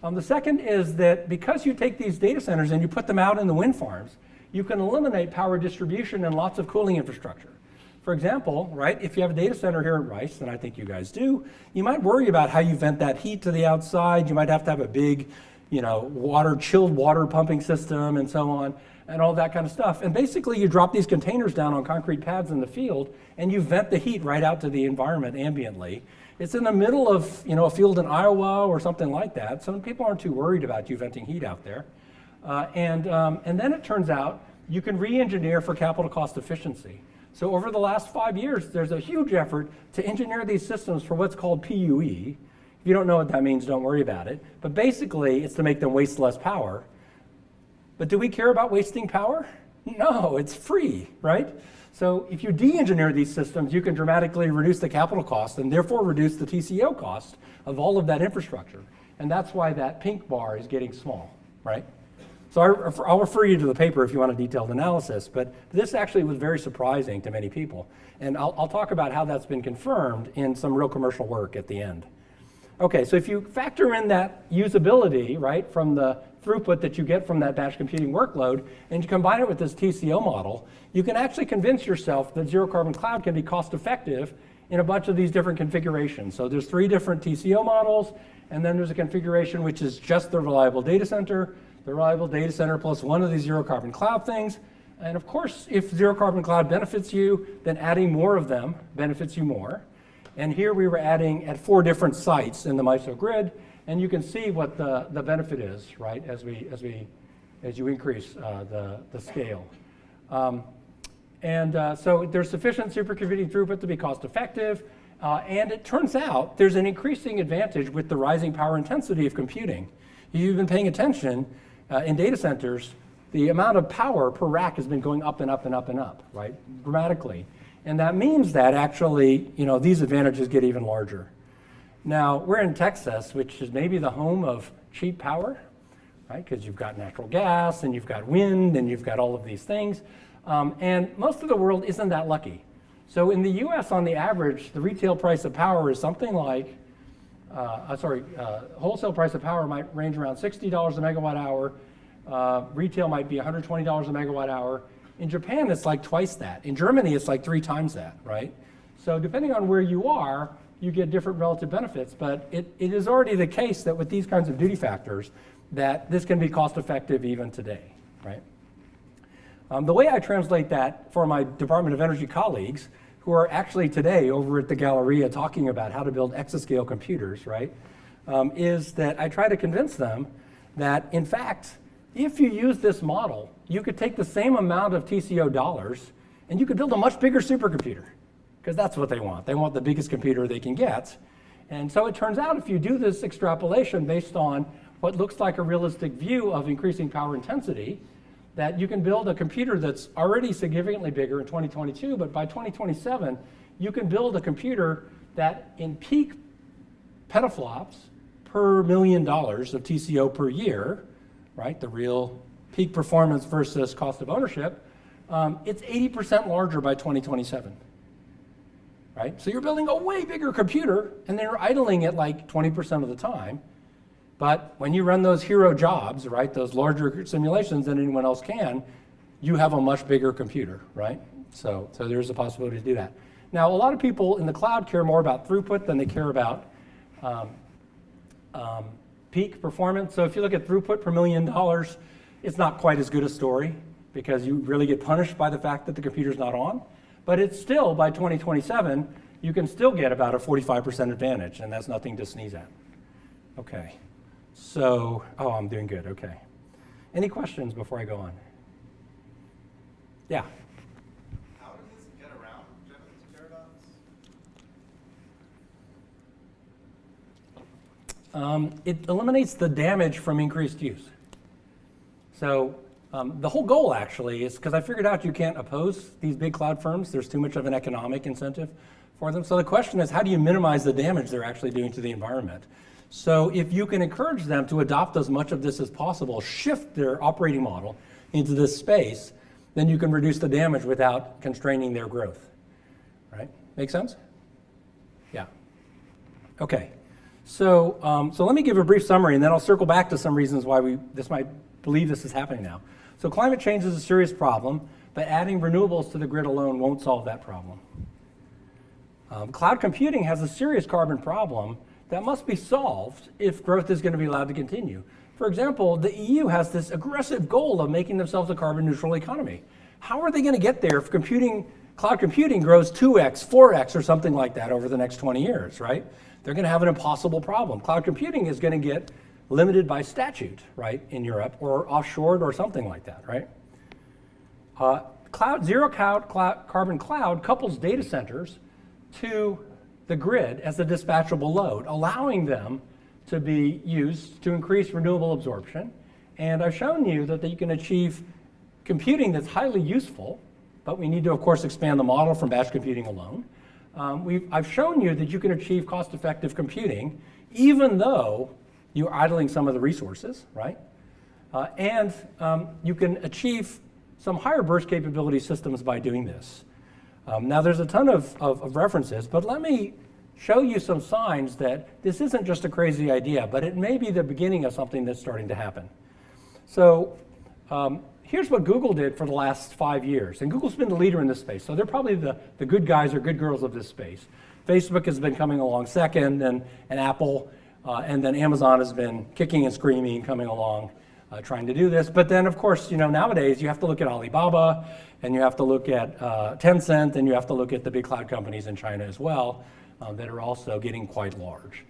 The second is that because you take these data centers and you put them out in the wind farms, you can eliminate power distribution and lots of cooling infrastructure. For example, right, if you have a data center here at Rice, and I think you guys do, you might worry about how you vent that heat to the outside. You might have to have a big, chilled water pumping system and so on, and all that kind of stuff. And basically, you drop these containers down on concrete pads in the field, and you vent the heat right out to the environment ambiently. It's in the middle of, a field in Iowa or something like that. Some people aren't too worried about you venting heat out there. And then it turns out you can re-engineer for capital cost efficiency. So over the last 5 years, there's a huge effort to engineer these systems for what's called PUE. If you don't know what that means, don't worry about it. But basically, it's to make them waste less power. But do we care about wasting power? No, it's free, right? So if you de-engineer these systems, you can dramatically reduce the capital cost and therefore reduce the TCO cost of all of that infrastructure. And that's why that pink bar is getting small, right? So I'll refer you to the paper if you want a detailed analysis, but this actually was very surprising to many people. And I'll talk about how that's been confirmed in some real commercial work at the end. Okay, so if you factor in that usability, right, from the throughput that you get from that batch computing workload, and you combine it with this TCO model, you can actually convince yourself that zero-carbon cloud can be cost-effective in a bunch of these different configurations. So there's 3 different TCO models, and then there's a configuration which is just the reliable data center plus one of these zero-carbon cloud things. And of course, if zero-carbon cloud benefits you, then adding more of them benefits you more. And here we were adding at 4 different sites in the MISO grid, and you can see what the benefit is, right, as you increase the scale. So there's sufficient supercomputing throughput to be cost effective, and it turns out there's an increasing advantage with the rising power intensity of computing. If you've been paying attention in data centers, the amount of power per rack has been going up and up and up and up, right, dramatically. And that means that actually, these advantages get even larger. Now, we're in Texas, which is maybe the home of cheap power, right? Because you've got natural gas, and you've got wind, and you've got all of these things. And most of the world isn't that lucky. So in the US, on the average, the retail price of power is something like, wholesale price of power might range around $60 a megawatt hour. Retail might be $120 a megawatt hour. In Japan, it's like twice that. In Germany, it's like 3 times that, right? So depending on where you are, you get different relative benefits, but it is already the case that with these kinds of duty factors, that this can be cost effective even today, right? The way I translate that for my Department of Energy colleagues, who are actually today over at the Galleria talking about how to build exascale computers, right, is that I try to convince them that, in fact, if you use this model, you could take the same amount of TCO dollars and you could build a much bigger supercomputer, because that's what they want. They want the biggest computer they can get. And so it turns out if you do this extrapolation based on what looks like a realistic view of increasing power intensity, that you can build a computer that's already significantly bigger in 2022, but by 2027, you can build a computer that in peak petaflops per $1 million of TCO per year, right, the real peak performance versus cost of ownership, it's 80% larger by 2027, right? So you're building a way bigger computer, and they're idling it like 20% of the time. But when you run those hero jobs, right, those larger simulations than anyone else can, you have a much bigger computer, right? So there's a possibility to do that. Now, a lot of people in the cloud care more about throughput than they care about peak performance. So if you look at throughput per $1 million, it's not quite as good a story because you really get punished by the fact that the computer's not on. But it's still, by 2027, you can still get about a 45% advantage, and that's nothing to sneeze at. Okay. So, I'm doing good, okay. Any questions before I go on? Yeah? How does this get around Jevons paradox? It eliminates the damage from increased use. So the whole goal actually is, because I figured out you can't oppose these big cloud firms, there's too much of an economic incentive for them. So the question is, how do you minimize the damage they're actually doing to the environment? So if you can encourage them to adopt as much of this as possible, shift their operating model into this space, then you can reduce the damage without constraining their growth, right? Make sense? Yeah. Okay. So let me give a brief summary, and then I'll circle back to some reasons why we might believe this is happening now. So climate change is a serious problem, but adding renewables to the grid alone won't solve that problem. Cloud computing has a serious carbon problem that must be solved if growth is going to be allowed to continue. For example, the EU has this aggressive goal of making themselves a carbon neutral economy. How are they going to get there if cloud computing grows 2x, 4x, or something like that over the next 20 years, right? They're going to have an impossible problem. Cloud computing is going to get limited by statute, right, in Europe, or offshored or something like that, right? ZeroCarbon Cloud couples data centers to the grid as a dispatchable load, allowing them to be used to increase renewable absorption. And I've shown you that you can achieve computing that's highly useful, but we need to, of course, expand the model from batch computing alone. I've shown you that you can achieve cost-effective computing, even though you're idling some of the resources, right? And you can achieve some higher burst capability systems by doing this. Now, there's a ton of references, but let me show you some signs that this isn't just a crazy idea, but it may be the beginning of something that's starting to happen. So here's what Google did for the last 5 years. And Google's been the leader in this space, so they're probably the good guys or good girls of this space. Facebook has been coming along second, and Apple, and then Amazon has been kicking and screaming, coming along, trying to do this. But then, of course, nowadays you have to look at Alibaba, and you have to look at Tencent, and you have to look at the big cloud companies in China as well that are also getting quite large.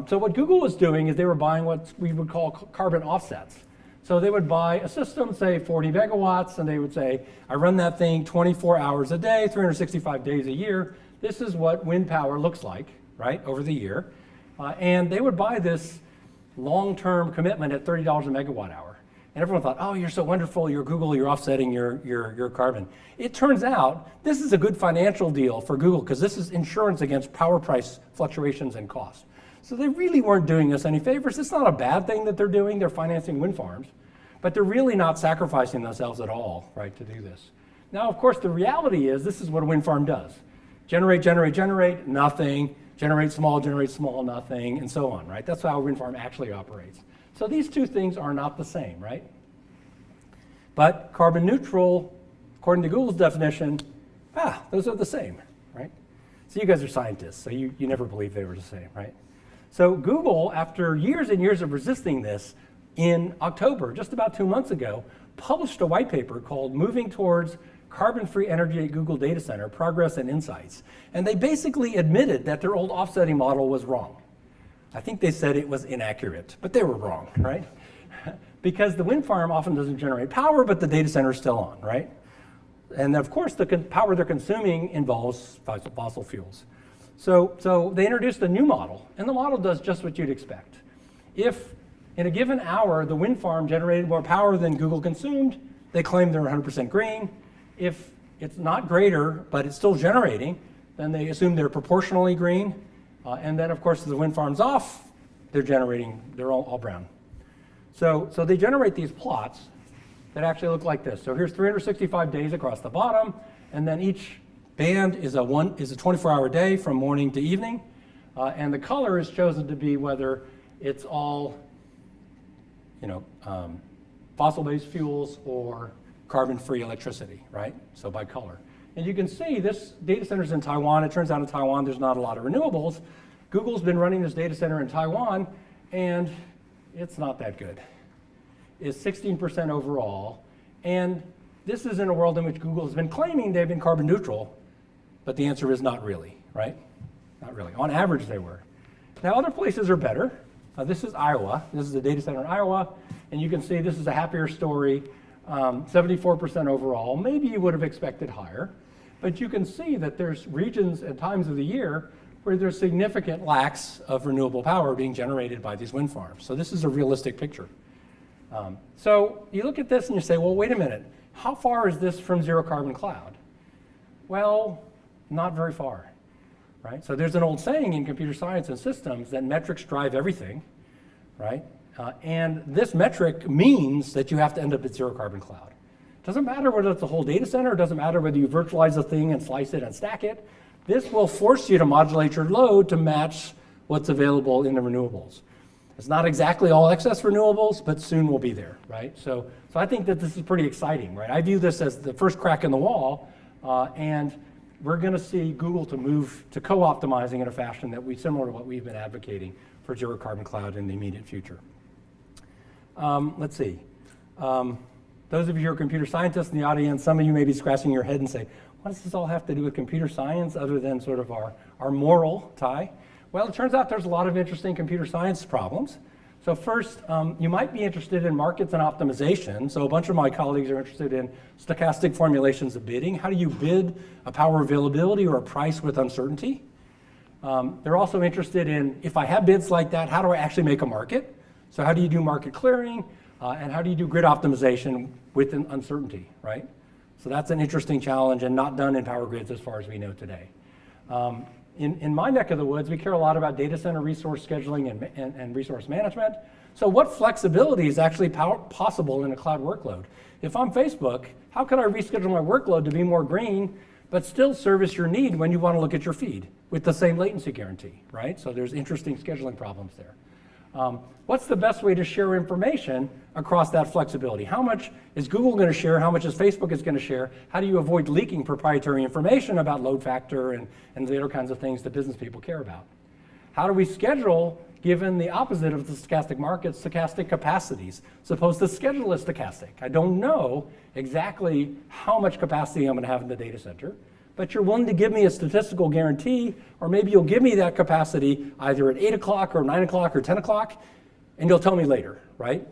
So what Google was doing is they were buying what we would call carbon offsets. So they would buy a system, say 40 megawatts, and they would say, I run that thing 24 hours a day, 365 days a year. This is what wind power looks like, right, over the year. And they would buy this long-term commitment at $30 a megawatt hour. And everyone thought, oh, you're so wonderful, you're Google, you're offsetting your carbon. It turns out this is a good financial deal for Google because this is insurance against power price fluctuations and cost. So they really weren't doing us any favors. It's not a bad thing that they're doing. They're financing wind farms, but they're really not sacrificing themselves at all, right, to do this. Now, of course, the reality is this is what a wind farm does. Generate, nothing. Generate small, nothing, and so on, right? That's how a wind farm actually operates. So these two things are not the same, right? But carbon neutral, according to Google's definition, those are the same, right? So you guys are scientists, so you never believed they were the same, right? So Google, after years and years of resisting this, in October, just about 2 months ago, published a white paper called Moving Towards Carbon-Free Energy at Google Data Center, Progress and Insights. And they basically admitted that their old offsetting model was wrong. I think they said it was inaccurate, but they were wrong, right? Because the wind farm often doesn't generate power, but the data center is still on, right? And of course, the power they're consuming involves fossil fuels. So they introduced a new model, and the model does just what you'd expect. If in a given hour, the wind farm generated more power than Google consumed, they claim they're 100% green. If it's not greater, but it's still generating, then they assume they're proportionally green. And then, of course, if the wind farm's off, they're all brown. So they generate these plots that actually look like this. So here's 365 days across the bottom, and then each band is a 24-hour day from morning to evening. And the color is chosen to be whether it's all fossil-based fuels or carbon-free electricity, right? So by color. And you can see this data center's in Taiwan. It turns out in Taiwan there's not a lot of renewables. Google's been running this data center in Taiwan, and it's not that good. It's 16% overall. And this is in a world in which Google has been claiming they've been carbon neutral, but the answer is not really, right? Not really. On average, they were. Now, other places are better. This is Iowa. This is a data center in Iowa. And you can see this is a happier story, 74% overall. Maybe you would have expected higher. But you can see that there's regions at times of the year where there's significant lacks of renewable power being generated by these wind farms. So this is a realistic picture. So you look at this and you say, well, wait a minute. How far is this from ZeroCarbon Cloud? Well, not very far. Right? So there's an old saying in computer science and systems that metrics drive everything, right? And this metric means that you have to end up at ZeroCarbon Cloud. Doesn't matter whether it's a whole data center, doesn't matter whether you virtualize a thing and slice it and stack it. This will force you to modulate your load to match what's available in the renewables. It's not exactly all excess renewables, but soon will be there, right? So I think that this is pretty exciting, right? I view this as the first crack in the wall, and we're going to see Google to move to co-optimizing in a fashion that similar to what we've been advocating for ZeroCarbon Cloud in the immediate future. Let's see. Those of you who are computer scientists in the audience, some of you may be scratching your head and say, what does this all have to do with computer science other than sort of our moral tie? Well, it turns out there's a lot of interesting computer science problems. So first, you might be interested in markets and optimization. So a bunch of my colleagues are interested in stochastic formulations of bidding. How do you bid a power availability or a price with uncertainty? They're also interested in, if I have bids like that, how do I actually make a market? So how do you do market clearing? And how do you do grid optimization with an uncertainty, right? So that's an interesting challenge and not done in power grids as far as we know today. In my neck of the woods, we care a lot about data center resource scheduling and resource management. So what flexibility is actually possible in a cloud workload? If I'm Facebook, how could I reschedule my workload to be more green, but still service your need when you want to look at your feed with the same latency guarantee, right? So there's interesting scheduling problems there. What's the best way to share information across that flexibility? How much is Google going to share? How much is Facebook going to share? How do you avoid leaking proprietary information about load factor and the other kinds of things that business people care about? How do we schedule, given the opposite of the stochastic markets, stochastic capacities? Suppose the schedule is stochastic. I don't know exactly how much capacity I'm going to have in the data center, but you're willing to give me a statistical guarantee, or maybe you'll give me that capacity either at 8 o'clock or 9 o'clock or 10 o'clock, and you'll tell me later, right?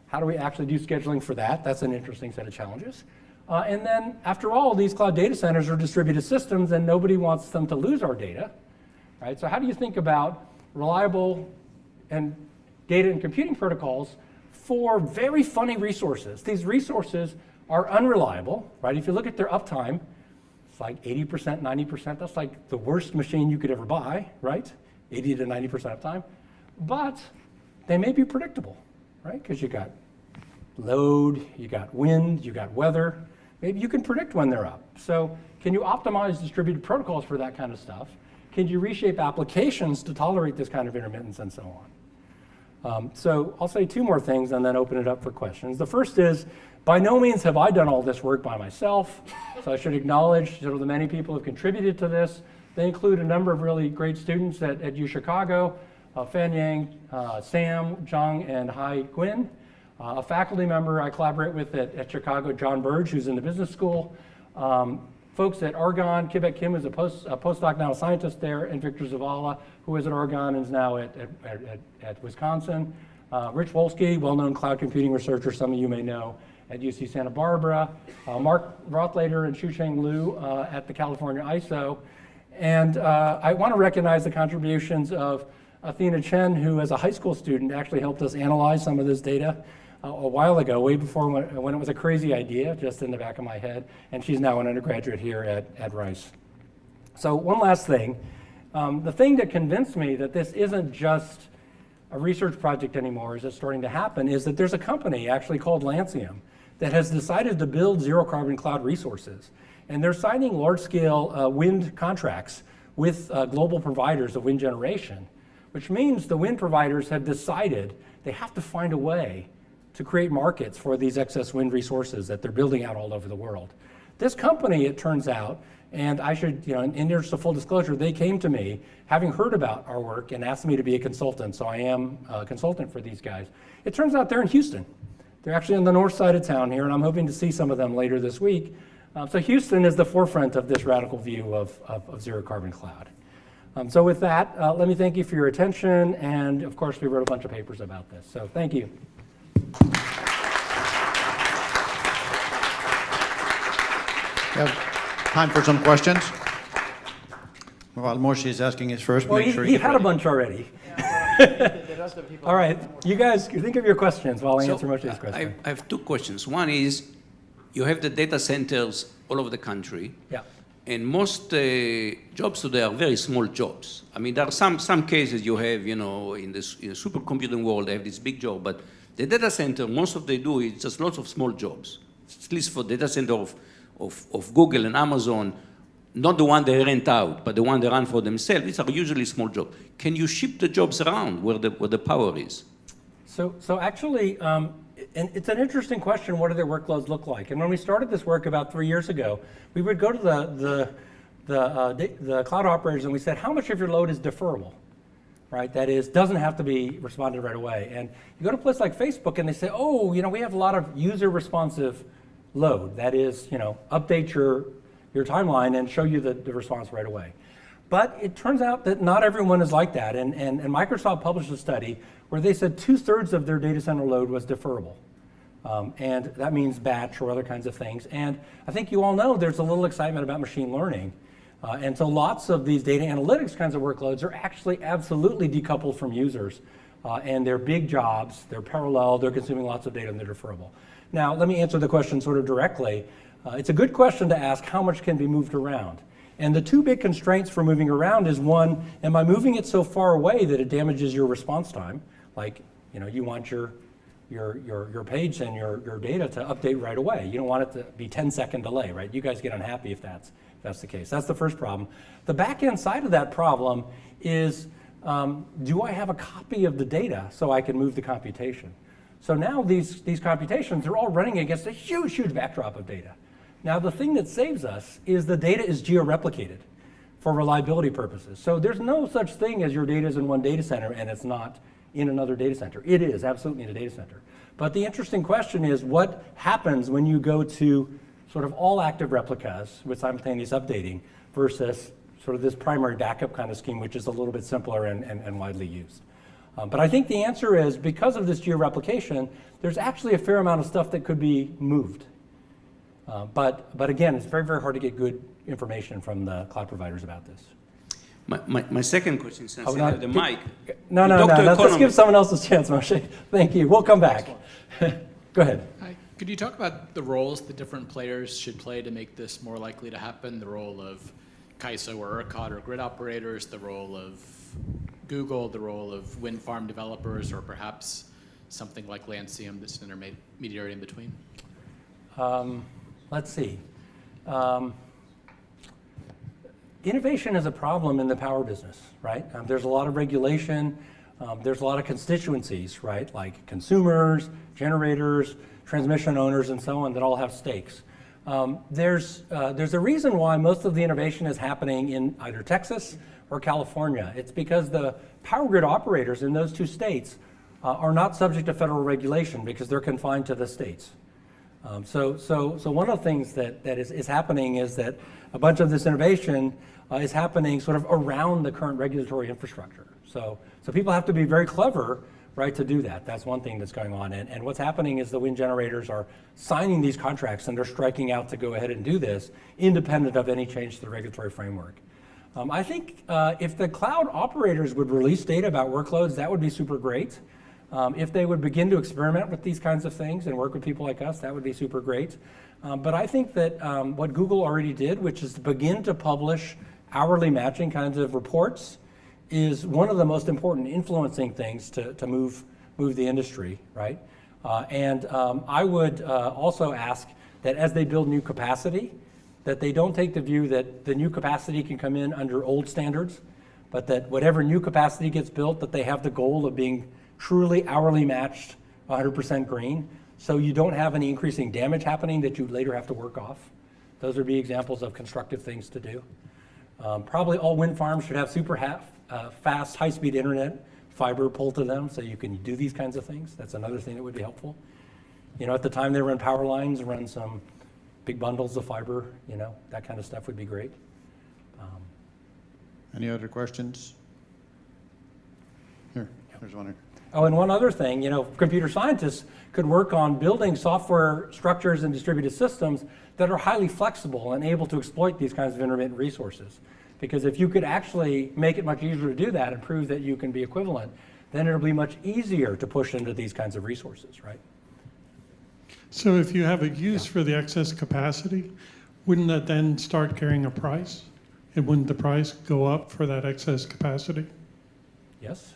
How do we actually do scheduling for that? That's an interesting set of challenges. And then, after all, these cloud data centers are distributed systems, and nobody wants them to lose our data, right? So how do you think about reliable and data and computing protocols for very funny resources? These resources are unreliable, right? If you look at their uptime, it's like 80%, 90%. That's like the worst machine you could ever buy, right? 80 to 90% uptime. But they may be predictable, right? Because you got load, you got wind, you got weather. Maybe you can predict when they're up. So can you optimize distributed protocols for that kind of stuff? Can you reshape applications to tolerate this kind of intermittence and so on? So I'll say two more things and then open it up for questions. The first is, by no means have I done all this work by myself, so I should acknowledge sort of the many people who have contributed to this. They include a number of really great students at UChicago, Fan Yang, Sam, Zhang, and Hai Nguyen. A faculty member I collaborate with at Chicago, John Burge, who's in the business school, Folks at Argonne, Quebec Kim is a postdoc, now a scientist there, and Victor Zavala, who was at Argonne and is now at Wisconsin. Rich Wolski, well-known cloud computing researcher, some of you may know, at UC Santa Barbara. Mark Rothleiter and Shucheng Liu at the California ISO. And I want to recognize the contributions of Athena Chien, who as a high school student actually helped us analyze some of this data a while ago, way before when it was a crazy idea, just in the back of my head. And she's now an undergraduate here at Rice. So one last thing. The thing that convinced me that this isn't just a research project anymore, as it's starting to happen, is that there's a company actually called Lancium that has decided to build zero-carbon cloud resources. And they're signing large-scale wind contracts with global providers of wind generation, which means the wind providers have decided they have to find a way to create markets for these excess wind resources that they're building out all over the world. This company, it turns out, and I should, in interest of full disclosure, they came to me having heard about our work and asked me to be a consultant, so I am a consultant for these guys. It turns out they're in Houston. They're actually on the north side of town here, and I'm hoping to see some of them later this week. So Houston is the forefront of this radical view of zero-carbon cloud. So with that, let me thank you for your attention, and of course we wrote a bunch of papers about this, so thank you. We have time for some questions. While Moshe is asking his first, Well, make sure he had a bunch already. The rest of the people. All right, you guys think of your questions while I answer Moshe's question. I have two questions. One is, you have the data centers all over the country. Yeah. And most jobs today are very small jobs. I mean, there are some cases you have, in the supercomputing world, they have this big job, but the data center, most of they do is just lots of small jobs. At least for data center of Google and Amazon, not the one they rent out, but the one they run for themselves. These are usually small jobs. Can you ship the jobs around where the power is? So actually, and it's an interesting question, what do their workloads look like? And when we started this work about 3 years ago, we would go to the cloud operators and we said, how much of your load is deferrable? Right? That is, doesn't have to be responded right away. And you go to a place like Facebook and they say, oh, we have a lot of user responsive load. That is, update your timeline and show you the response right away. But it turns out that not everyone is like that. And Microsoft published a study where they said 2/3 of their data center load was deferrable. And that means batch or other kinds of things. And I think you all know there's a little excitement about machine learning. And so lots of these data analytics kinds of workloads are actually absolutely decoupled from users. And they're big jobs, they're parallel, they're consuming lots of data, and they're deferrable. Now, let me answer the question sort of directly. It's a good question to ask, how much can be moved around? And the two big constraints for moving around is one, am I moving it so far away that it damages your response time? Like, you want your page and your data to update right away. You don't want it to be 10-second delay, right? You guys get unhappy if that's the case. That's the first problem. The back end side of that problem is, do I have a copy of the data so I can move the computation? So now these computations are all running against a huge, huge backdrop of data. Now the thing that saves us is the data is geo-replicated for reliability purposes. So there's no such thing as your data is in one data center and it's not in another data center. It is absolutely in a data center. But the interesting question is what happens when you go to sort of all active replicas with simultaneous updating versus sort of this primary backup kind of scheme, which is a little bit simpler and widely used. But I think the answer is, because of this geo-replication, there's actually a fair amount of stuff that could be moved. But again, it's very, very hard to get good information from the cloud providers about this. My second question, since you have the mic. No. Let's give someone else a chance, Moshe. Thank you. We'll come back. Go ahead. Hi. Could you talk about the roles the different players should play to make this more likely to happen? The role of CAISO or ERCOT or grid operators, the role of Google, the role of wind farm developers, or perhaps something like Lancium that's an intermediary in between? Let's see. Innovation is a problem in the power business, right? There's a lot of regulation. There's a lot of constituencies, right? Like consumers, generators, transmission owners, and so on that all have stakes. There's a reason why most of the innovation is happening in either Texas or California. It's because the power grid operators in those two states are not subject to federal regulation because they're confined to the states. So one of the things that is happening is that a bunch of this innovation is happening sort of around the current regulatory infrastructure. So people have to be very clever, right, to do that. That's one thing that's going on. And what's happening is the wind generators are signing these contracts and they're striking out to go ahead and do this independent of any change to the regulatory framework. I think if the cloud operators would release data about workloads, that would be super great. If they would begin to experiment with these kinds of things and work with people like us, that would be super great. But I think that what Google already did, which is to begin to publish hourly matching kinds of reports, is one of the most important influencing things to move the industry, right? I would also ask that as they build new capacity, that they don't take the view that the new capacity can come in under old standards, but that whatever new capacity gets built, that they have the goal of being truly hourly matched 100% green, so you don't have any increasing damage happening that you later have to work off. Those would be examples of constructive things to do. Probably all wind farms should have super fast, high-speed internet, fiber pulled to them, so you can do these kinds of things. That's another thing that would be helpful. You know, at the time they run power lines, run some big bundles of fiber, you know, that kind of stuff would be great. Any other questions? Here, there's one here. Oh, and one other thing, you know, computer scientists could work on building software structures and distributed systems that are highly flexible and able to exploit these kinds of intermittent resources. Because if you could actually make it much easier to do that and prove that you can be equivalent, then it'll be much easier to push into these kinds of resources, right? So if you have a use for the excess capacity, wouldn't that then start carrying a price? And wouldn't the price go up for that excess capacity? Yes.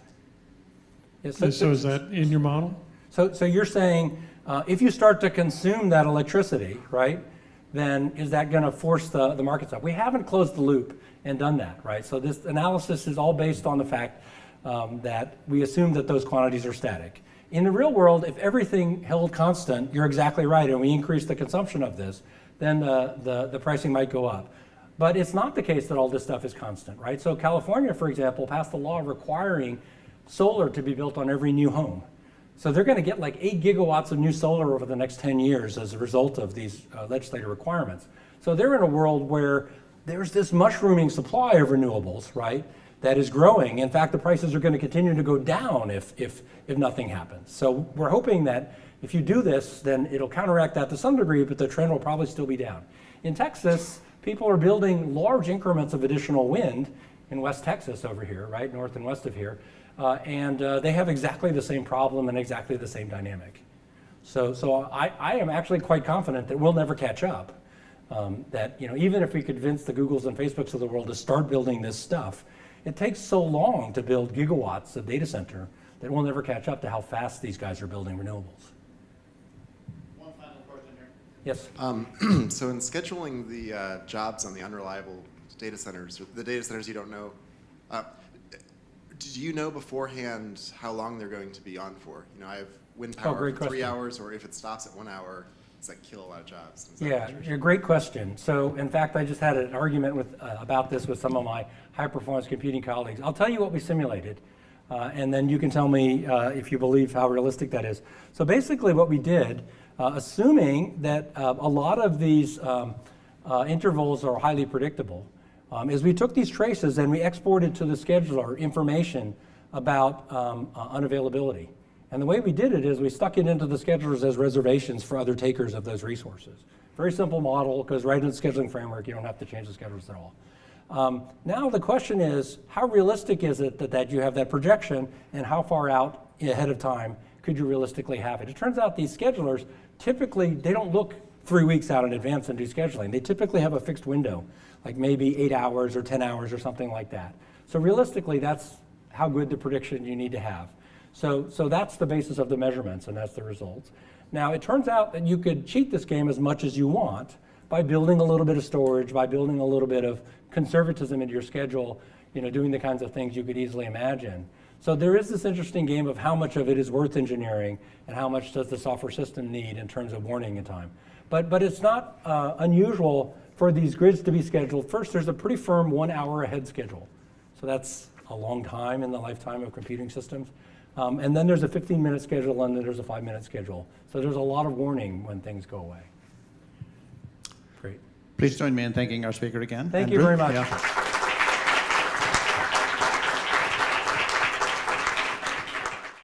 Yes. So is that in your model? So you're saying if you start to consume that electricity, right, then is that going to force the markets up? We haven't closed the loop and done that, right? So this analysis is all based on the fact that we assume that those quantities are static. In the real world, if everything held constant, you're exactly right, and we increase the consumption of this, then the pricing might go up. But it's not the case that all this stuff is constant, right? So California, for example, passed a law requiring solar to be built on every new home. So they're going to get like 8 gigawatts of new solar over the next 10 years as a result of these legislative requirements. So they're in a world where there's this mushrooming supply of renewables, right, that is growing. In fact, the prices are going to continue to go down if nothing happens. So we're hoping that if you do this, then it'll counteract that to some degree, but the trend will probably still be down. In Texas, people are building large increments of additional wind in West Texas over here, right, north and west of here, and they have exactly the same problem and exactly the same dynamic. So I am actually quite confident that we'll never catch up. That, you know, even if we convince the Googles and Facebooks of the world to start building this stuff, it takes so long to build gigawatts of data center that we'll never catch up to how fast these guys are building renewables. One final question here. Yes? So in scheduling the jobs on the unreliable data centers, the data centers you don't know, do you know beforehand how long they're going to be on for? You know, I have wind power great for 3 question. hours, or if it stops at 1 hour, does that kill a lot of jobs? Is that Yeah, what you're a great question. So in fact, I just had an argument with about this with some of my high-performance computing colleagues. I'll tell you what we simulated, and then you can tell me if you believe how realistic that is. So basically what we did, assuming that a lot of these intervals are highly predictable, is we took these traces and we exported to the scheduler information about unavailability. And the way we did it is we stuck it into the schedulers as reservations for other takers of those resources. Very simple model, goes right into the scheduling framework. You don't have to change the schedulers at all. Now the question is, how realistic is it that you have that projection, and how far out ahead of time could you realistically have it? It turns out these schedulers, typically, they don't look 3 weeks out in advance and do scheduling. They typically have a fixed window, like maybe 8 hours or 10 hours or something like that. So realistically, that's how good the prediction you need to have. So that's the basis of the measurements, and that's the results. Now, it turns out that you could cheat this game as much as you want by building a little bit of storage, by building a little bit of conservatism into your schedule, you know, doing the kinds of things you could easily imagine. So there is this interesting game of how much of it is worth engineering and how much does the software system need in terms of warning and time. But it's not unusual for these grids to be scheduled. First, there's a pretty firm 1 hour ahead schedule. So that's a long time in the lifetime of computing systems. And then there's a 15-minute schedule, and then there's a 5-minute schedule. So there's a lot of warning when things go away. Great. Please join me in thanking our speaker again. Thank you Andrew. very much. Yeah.